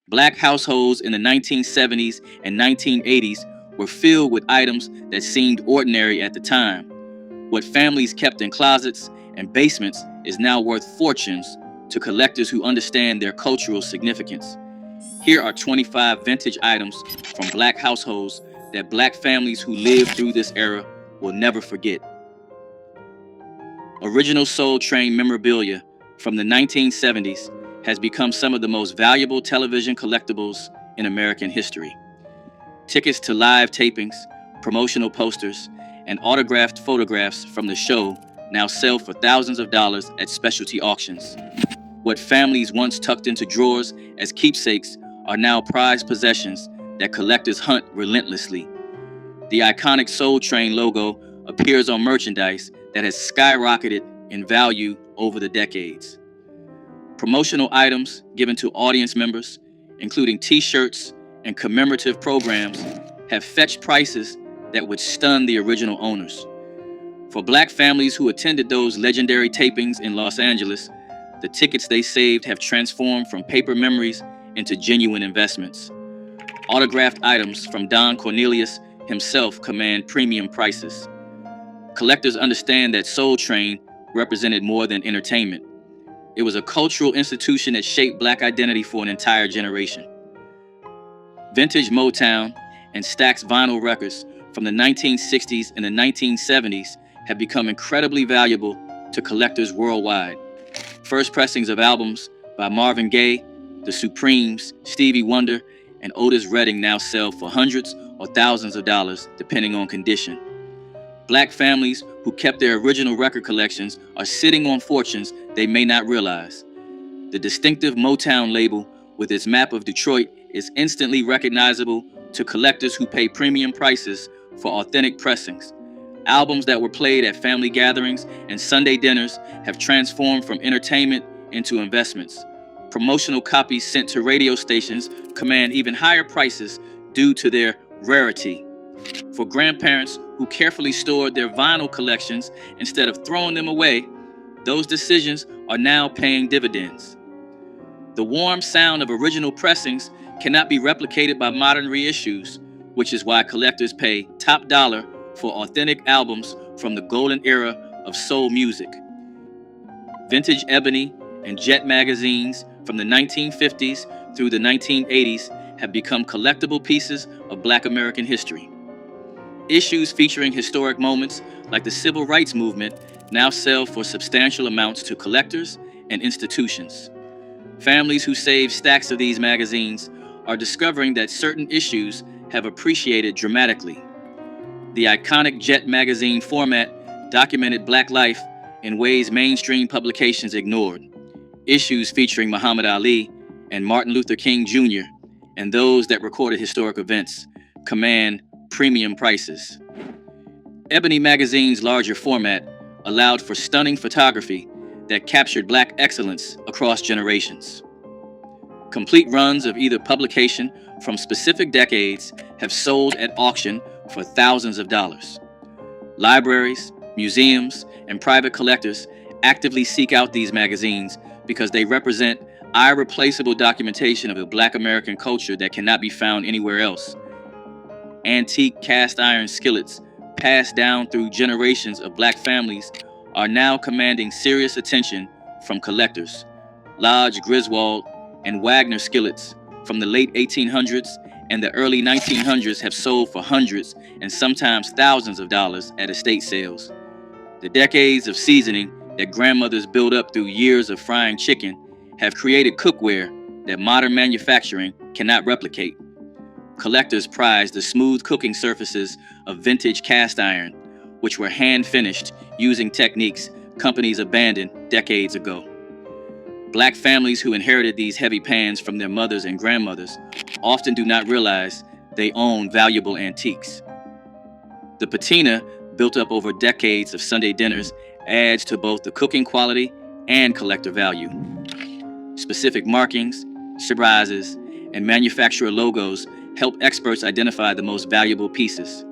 Black households in the 1970s and 1980s were filled with items that seemed ordinary at the time. What families kept in closets and basements is now worth fortunes to collectors who understand their cultural significance. Here are 25 vintage items from Black households that Black families who lived through this era will never forget. Original Soul Train memorabilia from the 1970s has become some of the most valuable television collectibles in American history. Tickets to live tapings, promotional posters, and autographed photographs from the show now sell for thousands of dollars at specialty auctions. What families once tucked into drawers as keepsakes are now prized possessions that collectors hunt relentlessly. The iconic Soul Train logo appears on merchandise that has skyrocketed in value over the decades. Promotional items given to audience members, including t-shirts and commemorative programs, have fetched prices that would stun the original owners. For Black families who attended those legendary tapings in Los Angeles, the tickets they saved have transformed from paper memories into genuine investments. Autographed items from Don Cornelius himself command premium prices. Collectors understand that Soul Train represented more than entertainment. It was a cultural institution that shaped Black identity for an entire generation. Vintage Motown and Stax vinyl records from the 1960s and the 1970s have become incredibly valuable to collectors worldwide. First pressings of albums by Marvin Gaye, The Supremes, Stevie Wonder, and Otis Redding now sell for hundreds or thousands of dollars, depending on condition. Black families who kept their original record collections are sitting on fortunes they may not realize. The distinctive Motown label with its map of Detroit is instantly recognizable to collectors who pay premium prices for authentic pressings. Albums that were played at family gatherings and Sunday dinners have transformed from entertainment into investments. Promotional copies sent to radio stations command even higher prices due to their rarity. For grandparents who carefully stored their vinyl collections instead of throwing them away, those decisions are now paying dividends. The warm sound of original pressings cannot be replicated by modern reissues, which is why collectors pay top dollar for authentic albums from the golden era of soul music. Vintage Ebony and Jet magazines from the 1950s through the 1980s have become collectible pieces of Black American history. Issues featuring historic moments like the Civil Rights Movement now sell for substantial amounts to collectors and institutions. Families who save stacks of these magazines are discovering that certain issues have appreciated dramatically. The iconic Jet magazine format documented Black life in ways mainstream publications ignored. Issues featuring Muhammad Ali and Martin Luther King Jr. and those that recorded historic events command premium prices. Ebony magazine's larger format allowed for stunning photography that captured Black excellence across generations. Complete runs of either publication from specific decades have sold at auction for thousands of dollars. Libraries, museums, and private collectors actively seek out these magazines because they represent irreplaceable documentation of the Black American culture that cannot be found anywhere else. Antique cast iron skillets passed down through generations of Black families are now commanding serious attention from collectors. Lodge Griswold and Wagner skillets from the late 1800s and the early 1900s have sold for hundreds and sometimes thousands of dollars at estate sales. The decades of seasoning that grandmothers built up through years of frying chicken have created cookware that modern manufacturing cannot replicate. Collectors prize the smooth cooking surfaces of vintage cast iron, which were hand-finished using techniques companies abandoned decades ago. Black families who inherited these heavy pans from their mothers and grandmothers often do not realize they own valuable antiques. The patina, built up over decades of Sunday dinners, adds to both the cooking quality and collector value. Specific markings, surprises, and manufacturer logos help experts identify the most valuable pieces.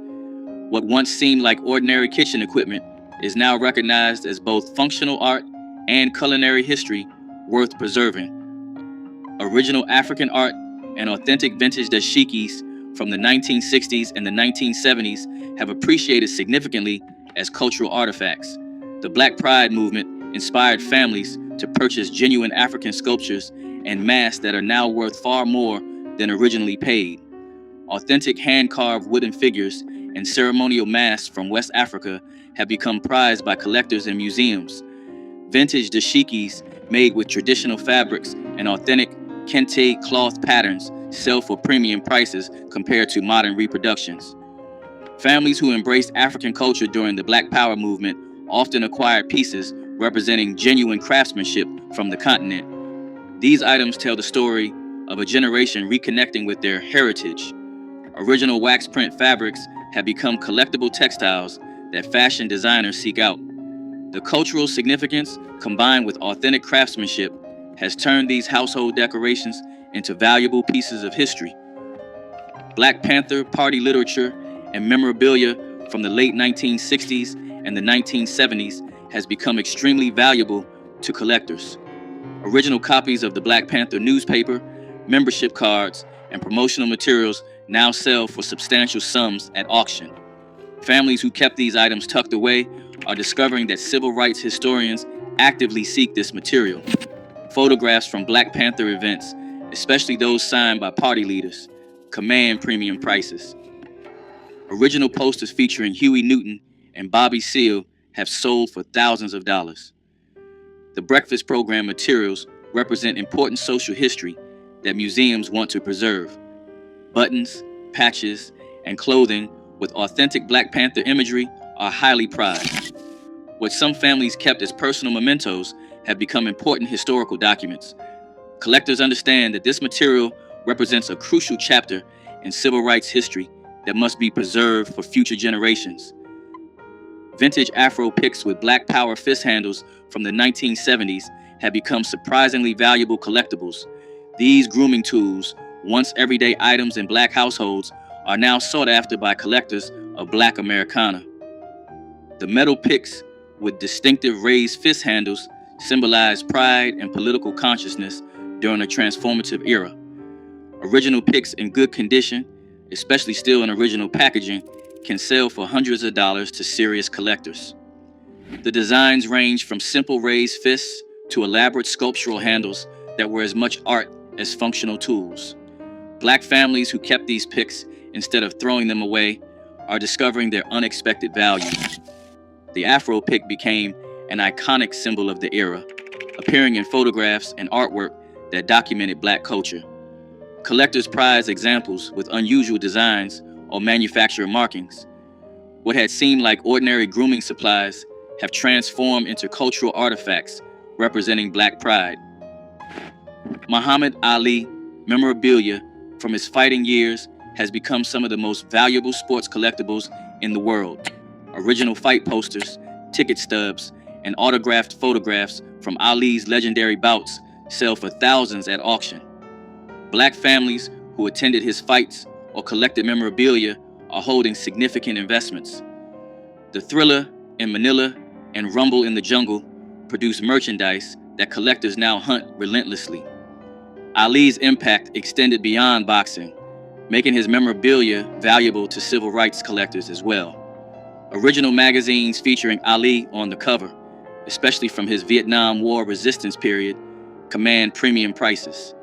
What once seemed like ordinary kitchen equipment is now recognized as both functional art and culinary history worth preserving. Original African art and authentic vintage dashikis from the 1960s and the 1970s have appreciated significantly as cultural artifacts. The Black Pride movement inspired families to purchase genuine African sculptures and masks that are now worth far more than originally paid. Authentic hand-carved wooden figures and ceremonial masks from West Africa have become prized by collectors and museums. Vintage dashikis made with traditional fabrics and authentic kente cloth patterns sell for premium prices compared to modern reproductions. Families who embraced African culture during the Black Power movement often acquired pieces representing genuine craftsmanship from the continent. These items tell the story of a generation reconnecting with their heritage. Original wax print fabrics have become collectible textiles that fashion designers seek out. The cultural significance, combined with authentic craftsmanship, has turned these household decorations into valuable pieces of history. Black Panther party literature and memorabilia from the late 1960s and the 1970s has become extremely valuable to collectors. Original copies of the Black Panther newspaper, membership cards, and promotional materials now sell for substantial sums at auction. Families who kept these items tucked away are discovering that civil rights historians actively seek this material. Photographs from Black Panther events, especially those signed by party leaders, command premium prices. Original posters featuring Huey Newton and Bobby Seale have sold for thousands of dollars. The breakfast program materials represent important social history that museums want to preserve. Buttons, patches, and clothing with authentic Black Panther imagery are highly prized. What some families kept as personal mementos have become important historical documents. Collectors understand that this material represents a crucial chapter in civil rights history that must be preserved for future generations. Vintage Afro picks with Black Power fist handles from the 1970s have become surprisingly valuable collectibles. These grooming tools, once everyday items in Black households, are now sought after by collectors of Black Americana. The metal picks with distinctive raised fist handles symbolize pride and political consciousness during a transformative era. Original picks in good condition, especially still in original packaging, can sell for hundreds of dollars to serious collectors. The designs range from simple raised fists to elaborate sculptural handles that were as much art as functional tools. Black families who kept these picks instead of throwing them away are discovering their unexpected value. The Afro pick became an iconic symbol of the era, appearing in photographs and artwork that documented Black culture. Collectors prize examples with unusual designs or manufacturer markings. What had seemed like ordinary grooming supplies have transformed into cultural artifacts representing Black pride. Muhammad Ali memorabilia from his fighting years has become some of the most valuable sports collectibles in the world. Original fight posters, ticket stubs, and autographed photographs from Ali's legendary bouts sell for thousands at auction. Black families who attended his fights or collected memorabilia are holding significant investments. The Thriller in Manila and Rumble in the Jungle produce merchandise that collectors now hunt relentlessly. Ali's impact extended beyond boxing, making his memorabilia valuable to civil rights collectors as well. Original magazines featuring Ali on the cover, especially from his Vietnam War resistance period, command premium prices.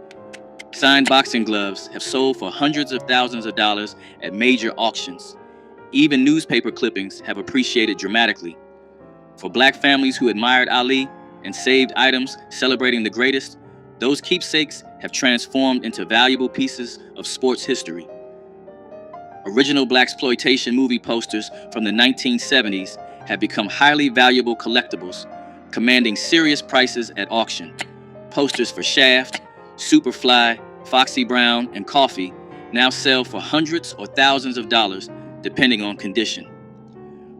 Signed boxing gloves have sold for hundreds of thousands of dollars at major auctions. Even newspaper clippings have appreciated dramatically. For Black families who admired Ali and saved items celebrating the greatest, those keepsakes have transformed into valuable pieces of sports history. Original blaxploitation movie posters from the 1970s have become highly valuable collectibles, commanding serious prices at auction. Posters for Shaft, Superfly, Foxy Brown, and Coffee now sell for hundreds or thousands of dollars, depending on condition.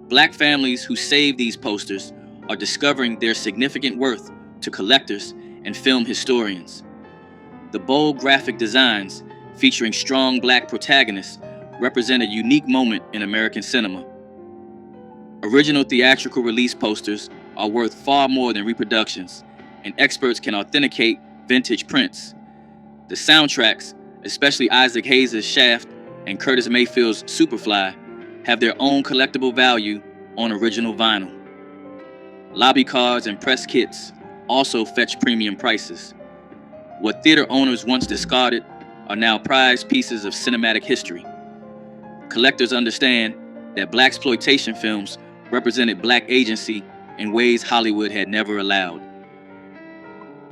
Black families who save these posters are discovering their significant worth to collectors and film historians. The bold graphic designs featuring strong Black protagonists represent a unique moment in American cinema. Original theatrical release posters are worth far more than reproductions, and experts can authenticate vintage prints. The soundtracks, especially Isaac Hayes' Shaft and Curtis Mayfield's Superfly, have their own collectible value on original vinyl. Lobby cards and press kits also fetch premium prices. What theater owners once discarded are now prized pieces of cinematic history. Collectors understand that blaxploitation films represented black agency in ways Hollywood had never allowed.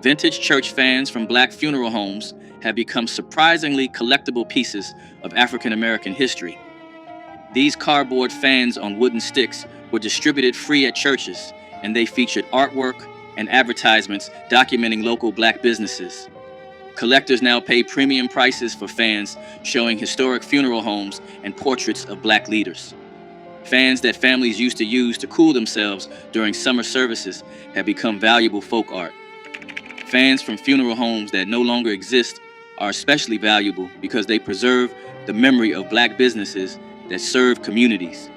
Vintage church fans from black funeral homes have become surprisingly collectible pieces of African American history. These cardboard fans on wooden sticks were distributed free at churches, and they featured artwork and advertisements documenting local black businesses. Collectors now pay premium prices for fans showing historic funeral homes and portraits of black leaders. Fans that families used to use to cool themselves during summer services have become valuable folk art. Fans from funeral homes that no longer exist are especially valuable because they preserve the memory of black businesses that serve communities.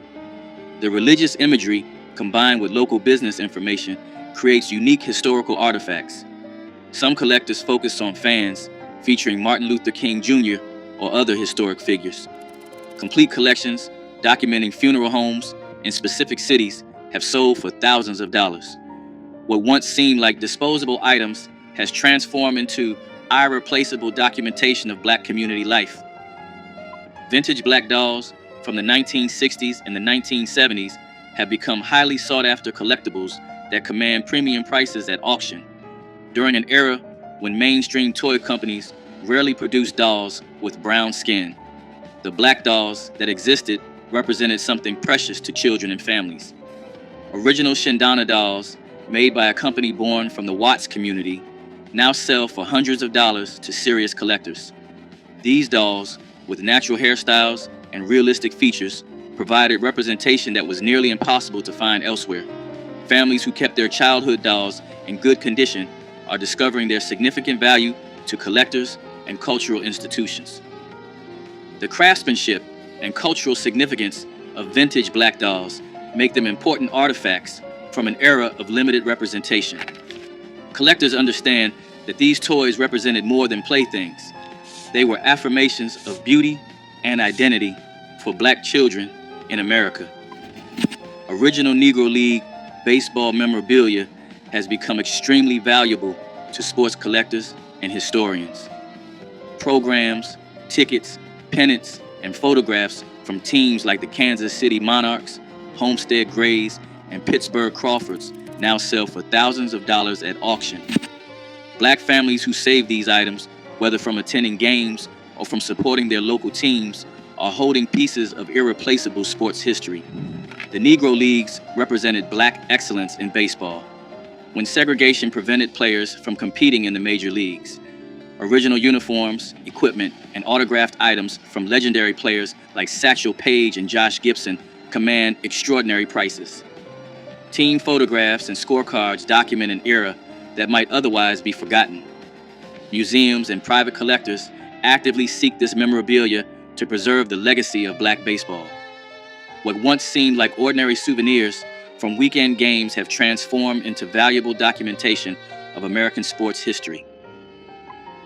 The religious imagery, combined with local business information, creates unique historical artifacts. Some collectors focus on fans featuring Martin Luther King Jr. or other historic figures. Complete collections documenting funeral homes in specific cities have sold for thousands of dollars. What once seemed like disposable items has transformed into irreplaceable documentation of black community life. Vintage black dolls from the 1960s and the 1970s have become highly sought-after collectibles that command premium prices at auction. During an era when mainstream toy companies rarely produced dolls with brown skin, the black dolls that existed represented something precious to children and families. Original Shindana dolls, made by a company born from the Watts community, now sell for hundreds of dollars to serious collectors. These dolls, with natural hairstyles and realistic features, provided representation that was nearly impossible to find elsewhere. Families who kept their childhood dolls in good condition are discovering their significant value to collectors and cultural institutions. The craftsmanship and cultural significance of vintage black dolls make them important artifacts from an era of limited representation. Collectors understand that these toys represented more than playthings. They were affirmations of beauty and identity for black children in America. Original Negro League baseball memorabilia has become extremely valuable to sports collectors and historians. Programs, tickets, pennants, and photographs from teams like the Kansas City Monarchs, Homestead Grays, and Pittsburgh Crawfords now sell for thousands of dollars at auction. Black families who save these items, whether from attending games or from supporting their local teams, are holding pieces of irreplaceable sports history. The Negro Leagues represented black excellence in baseball, when segregation prevented players from competing in the major leagues. Original uniforms, equipment, and autographed items from legendary players like Satchel Paige and Josh Gibson command extraordinary prices. Team photographs and scorecards document an era that might otherwise be forgotten. Museums and private collectors actively seek this memorabilia to preserve the legacy of black baseball. What once seemed like ordinary souvenirs from weekend games have transformed into valuable documentation of American sports history.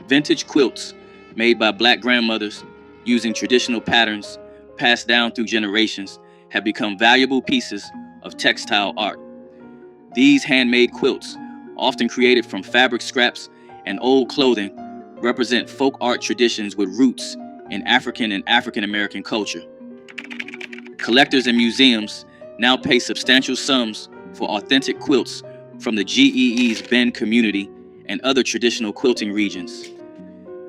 Vintage quilts made by black grandmothers using traditional patterns passed down through generations have become valuable pieces of textile art. These handmade quilts, often created from fabric scraps and old clothing, represent folk art traditions with roots in African and African American culture. Collectors and museums now pay substantial sums for authentic quilts from the GEE's Bend community and other traditional quilting regions.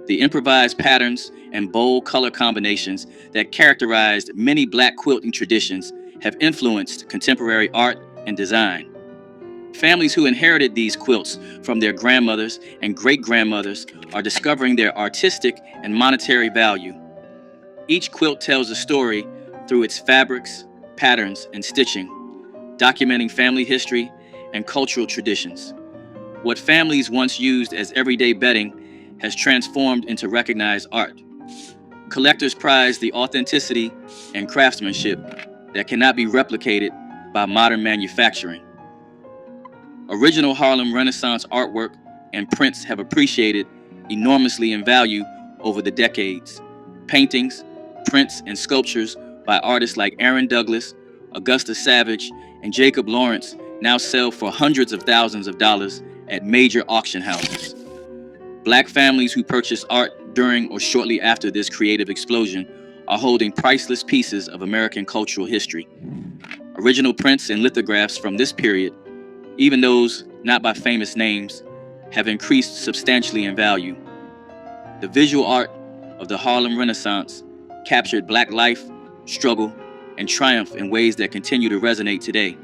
The improvised patterns and bold color combinations that characterized many black quilting traditions have influenced contemporary art and design. Families who inherited these quilts from their grandmothers and great-grandmothers are discovering their artistic and monetary value. Each quilt tells a story through its fabrics, patterns, and stitching, documenting family history and cultural traditions. What families once used as everyday bedding has transformed into recognized art. Collectors prize the authenticity and craftsmanship that cannot be replicated by modern manufacturing. Original Harlem Renaissance artwork and prints have appreciated enormously in value over the decades. Paintings, prints, and sculptures by artists like Aaron Douglas, Augusta Savage, and Jacob Lawrence now sell for hundreds of thousands of dollars at major auction houses. Black families who purchase art during or shortly after this creative explosion are holding priceless pieces of American cultural history. Original prints and lithographs from this period, even those not by famous names, have increased substantially in value. The visual art of the Harlem Renaissance captured Black life, struggle, and triumph in ways that continue to resonate today.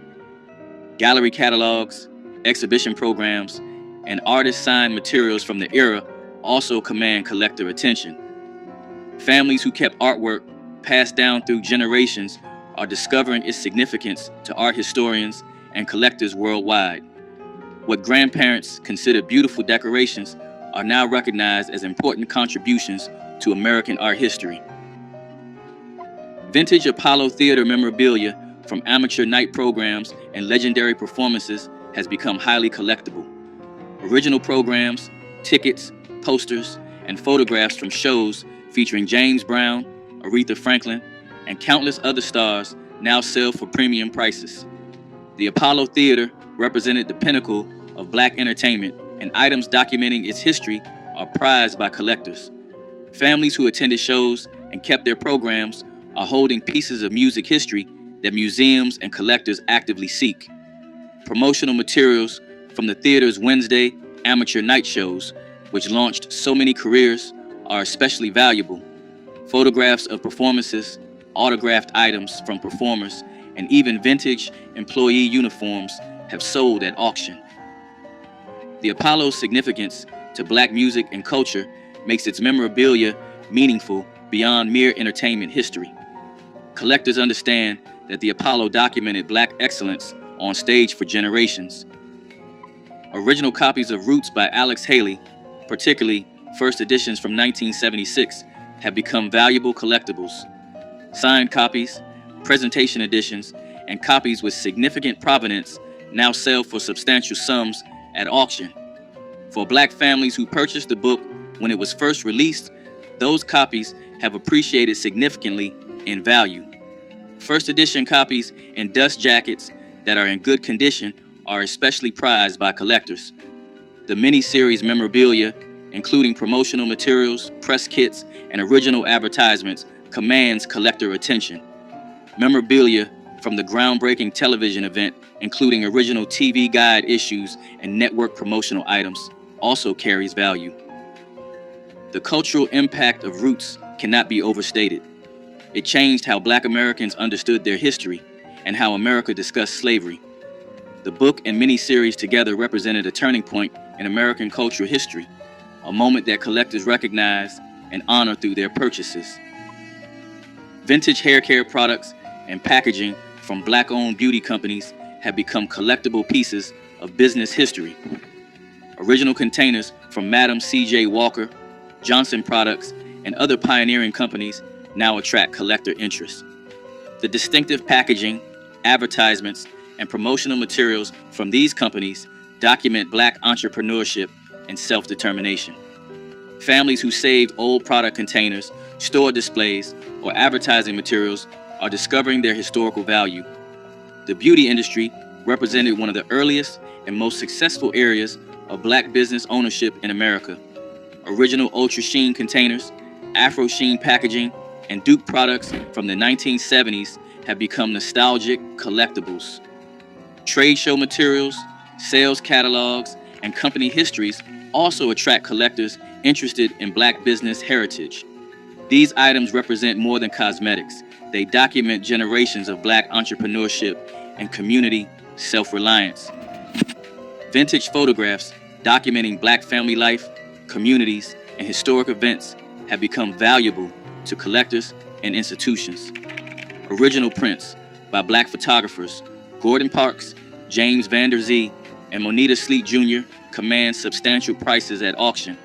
Gallery catalogs, exhibition programs, and artist-signed materials from the era also command collector attention. Families who kept artwork passed down through generations are discovering its significance to art historians and collectors worldwide. What grandparents considered beautiful decorations are now recognized as important contributions to American art history. Vintage Apollo Theater memorabilia from amateur night programs and legendary performances has become highly collectible. Original programs, tickets, posters, and photographs from shows featuring James Brown, Aretha Franklin, and countless other stars now sell for premium prices. The Apollo Theater represented the pinnacle of Black entertainment, and items documenting its history are prized by collectors. Families who attended shows and kept their programs are holding pieces of music history that museums and collectors actively seek. Promotional materials from the theater's Wednesday amateur night shows, which launched so many careers, are especially valuable. Photographs of performances, autographed items from performers, and even vintage employee uniforms have sold at auction. The Apollo's significance to Black music and culture makes its memorabilia meaningful beyond mere entertainment history. Collectors understand that the Apollo documented Black excellence on stage for generations. Original copies of Roots by Alex Haley, particularly first editions from 1976, have become valuable collectibles. Signed copies, presentation editions, and copies with significant provenance now sell for substantial sums at auction. For Black families who purchased the book when it was first released, those copies have appreciated significantly in value. First edition copies in dust jackets that are in good condition are especially prized by collectors. The mini-series memorabilia, including promotional materials, press kits, and original advertisements, commands collector attention. Memorabilia from the groundbreaking television event, including original TV guide issues and network promotional items, also carries value. The cultural impact of Roots cannot be overstated. It changed how Black Americans understood their history and how America discussed slavery. The book and miniseries together represented a turning point in American cultural history, a moment that collectors recognize and honor through their purchases. Vintage hair care products and packaging from Black-owned beauty companies have become collectible pieces of business history. Original containers from Madam C.J. Walker, Johnson Products, and other pioneering companies now attract collector interest. The distinctive packaging, advertisements, and promotional materials from these companies document Black entrepreneurship and self-determination. Families who saved old product containers, store displays, or advertising materials are discovering their historical value. The beauty industry represented one of the earliest and most successful areas of Black business ownership in America. Original Ultra Sheen containers, Afro Sheen packaging, and Duke products from the 1970s have become nostalgic collectibles. Trade show materials, sales catalogs, and company histories also attract collectors interested in Black business heritage. These items represent more than cosmetics. They document generations of Black entrepreneurship and community self-reliance. Vintage photographs documenting Black family life, communities, and historic events have become valuable to collectors and institutions. Original prints by Black photographers Gordon Parks, James Vander Zee, and Moneta Sleet Jr. command substantial prices at auction.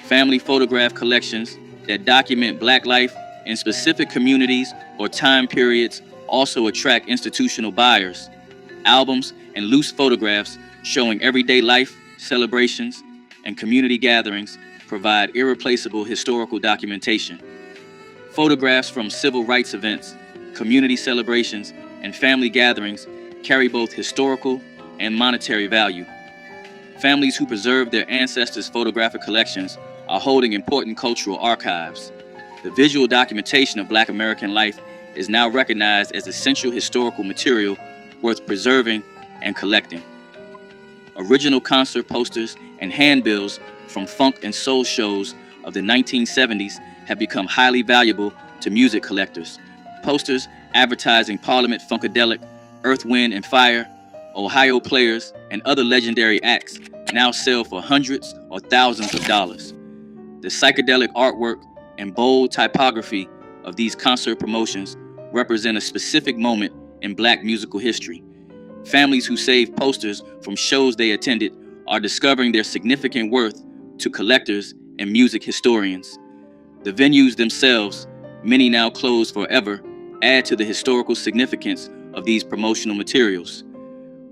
Family photograph collections that document Black life in specific communities or time periods also attract institutional buyers. Albums and loose photographs showing everyday life, celebrations, and community gatherings provide irreplaceable historical documentation. Photographs from civil rights events, community celebrations, and family gatherings carry both historical and monetary value. Families who preserve their ancestors' photographic collections are holding important cultural archives. The visual documentation of Black American life is now recognized as essential historical material worth preserving and collecting. Original concert posters and handbills from funk and soul shows of the 1970s have become highly valuable to music collectors. Posters advertising Parliament Funkadelic, Earth, Wind and Fire, Ohio Players, and other legendary acts now sell for hundreds or thousands of dollars. The psychedelic artwork and bold typography of these concert promotions represent a specific moment in Black musical history. Families who save posters from shows they attended are discovering their significant worth to collectors and music historians. The venues themselves, many now closed forever, add to the historical significance of these promotional materials.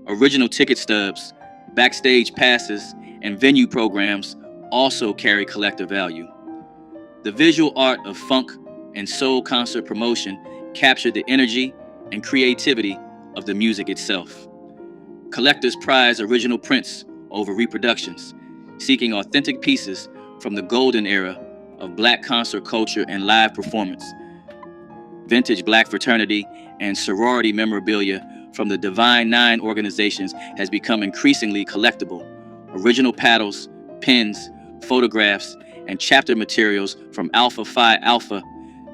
Original ticket stubs, backstage passes, and venue programs also carry collector value. The visual art of funk and soul concert promotion captured the energy and creativity of the music itself. Collectors prize original prints over reproductions, seeking authentic pieces from the golden era of Black concert culture and live performance. Vintage Black fraternity and sorority memorabilia from the Divine Nine organizations has become increasingly collectible. Original paddles, pins, photographs, and chapter materials from Alpha Phi Alpha,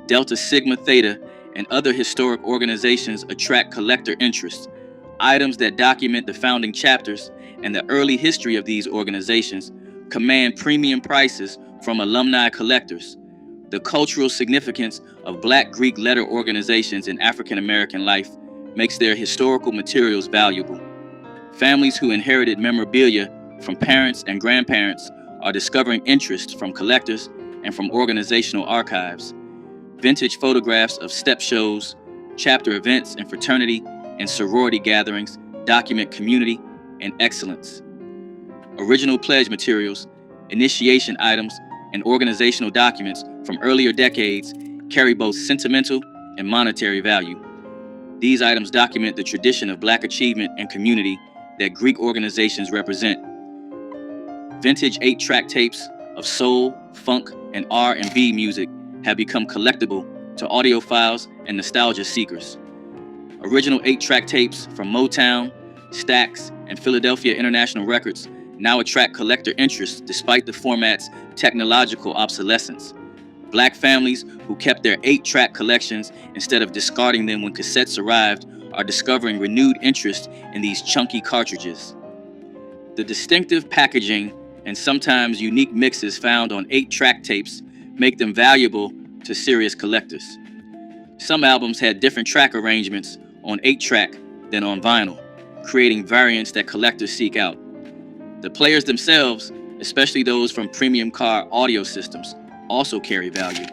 Delta Sigma Theta, and other historic organizations attract collector interest. Items that document the founding chapters and the early history of these organizations command premium prices from alumni collectors. The cultural significance of Black Greek letter organizations in African American life makes their historical materials valuable. Families who inherited memorabilia from parents and grandparents are discovering interest from collectors and from organizational archives. Vintage photographs of step shows, chapter events, and fraternity and sorority gatherings document community and excellence. Original pledge materials, initiation items, and organizational documents from earlier decades carry both sentimental and monetary value. These items document the tradition of Black achievement and community that Greek organizations represent. Vintage 8-track tapes of soul, funk, and R&B music have become collectible to audiophiles and nostalgia seekers. Original 8-track tapes from Motown, Stax, and Philadelphia International Records now attract collector interest despite the format's technological obsolescence. Black families who kept their 8-track collections instead of discarding them when cassettes arrived are discovering renewed interest in these chunky cartridges. The distinctive packaging and sometimes unique mixes found on 8-track tapes make them valuable to serious collectors. Some albums had different track arrangements on 8-track than on vinyl, creating variants that collectors seek out. The players themselves, especially those from premium car audio systems, also carry value.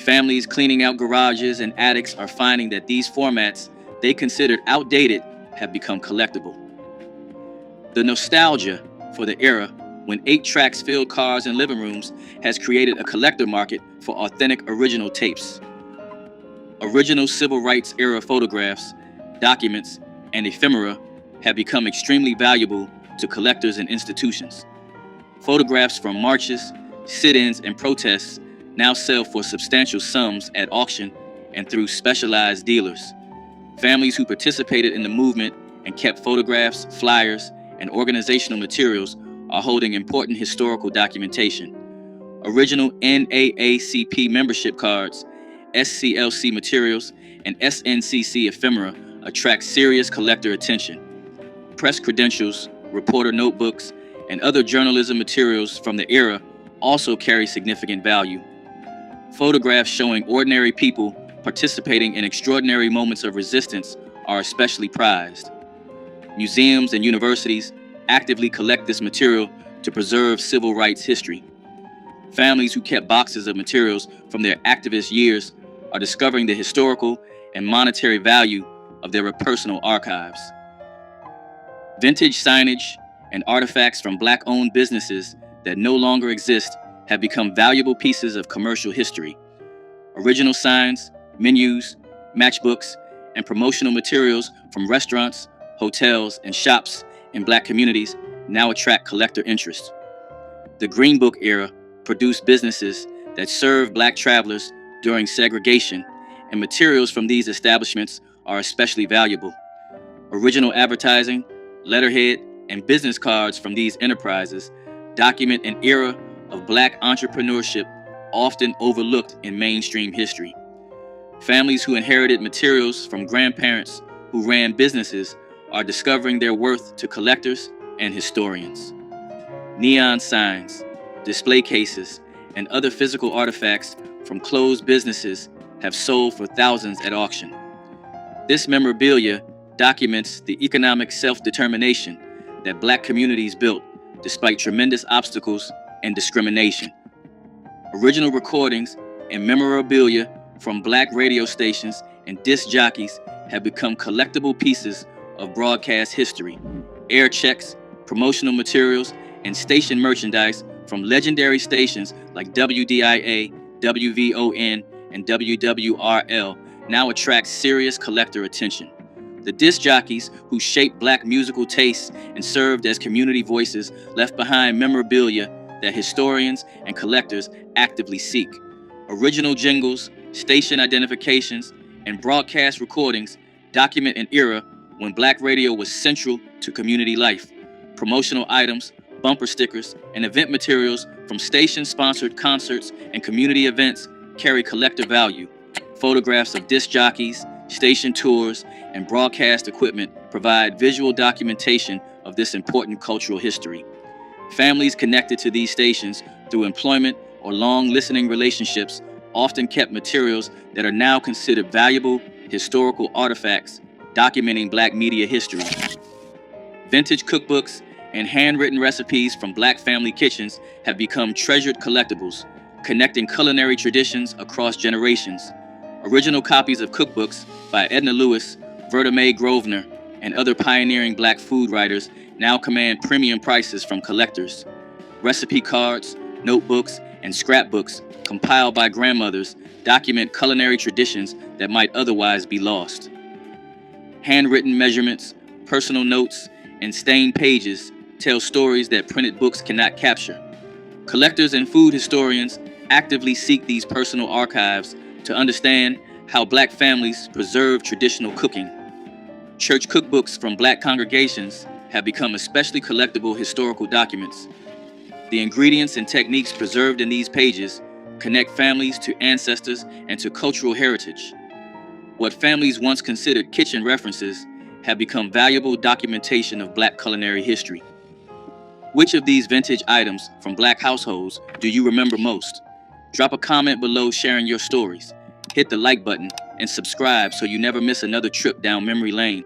Families cleaning out garages and attics are finding that these formats they considered outdated have become collectible. The nostalgia for the era when 8 tracks filled cars and living rooms has created a collector market for authentic original tapes. Original civil rights era photographs, documents, and ephemera have become extremely valuable to collectors and institutions. Photographs from marches, sit-ins, and protests now sell for substantial sums at auction and through specialized dealers. Families who participated in the movement and kept photographs, flyers, and organizational materials are holding important historical documentation. Original NAACP membership cards, SCLC materials, and SNCC ephemera attract serious collector attention. Press credentials, reporter notebooks, and other journalism materials from the era also carry significant value. Photographs showing ordinary people participating in extraordinary moments of resistance are especially prized. Museums and universities actively collect this material to preserve civil rights history. Families who kept boxes of materials from their activist years are discovering the historical and monetary value of their personal archives. Vintage signage and artifacts from Black-owned businesses that no longer exist have become valuable pieces of commercial history. Original signs, menus, matchbooks, and promotional materials from restaurants, hotels, and shops in Black communities now attract collector interest. The Green Book era produced businesses that served Black travelers during segregation, and materials from these establishments are especially valuable. Original advertising, letterhead, and business cards from these enterprises document an era of Black entrepreneurship often overlooked in mainstream history. Families who inherited materials from grandparents who ran businesses are discovering their worth to collectors and historians. Neon signs, display cases, and other physical artifacts from closed businesses have sold for thousands at auction. This memorabilia documents the economic self-determination that Black communities built despite tremendous obstacles and discrimination. Original recordings and memorabilia from Black radio stations and disc jockeys have become collectible pieces of broadcast history. Air checks, promotional materials, and station merchandise from legendary stations like WDIA, WVON, and WWRL now attract serious collector attention. The disc jockeys who shaped Black musical tastes and served as community voices left behind memorabilia that historians and collectors actively seek. Original jingles, station identifications, and broadcast recordings document an era when Black radio was central to community life. Promotional items, bumper stickers, and event materials from station-sponsored concerts and community events carry collector value. Photographs of disc jockeys, station tours, and broadcast equipment provide visual documentation of this important cultural history. Families connected to these stations through employment or long listening relationships often kept materials that are now considered valuable historical artifacts documenting Black media history. Vintage cookbooks and handwritten recipes from Black family kitchens have become treasured collectibles, connecting culinary traditions across generations. Original copies of cookbooks by Edna Lewis, Verta Mae Grosvenor, and other pioneering Black food writers now command premium prices from collectors. Recipe cards, notebooks, and scrapbooks compiled by grandmothers document culinary traditions that might otherwise be lost. Handwritten measurements, personal notes, and stained pages tell stories that printed books cannot capture. Collectors and food historians actively seek these personal archives to understand how Black families preserve traditional cooking. Church cookbooks from Black congregations have become especially collectible historical documents. The ingredients and techniques preserved in these pages connect families to ancestors and to cultural heritage. What families once considered kitchen references have become valuable documentation of Black culinary history. Which of these vintage items from Black households do you remember most? Drop a comment below sharing your stories. Hit the like button and subscribe so you never miss another trip down memory lane.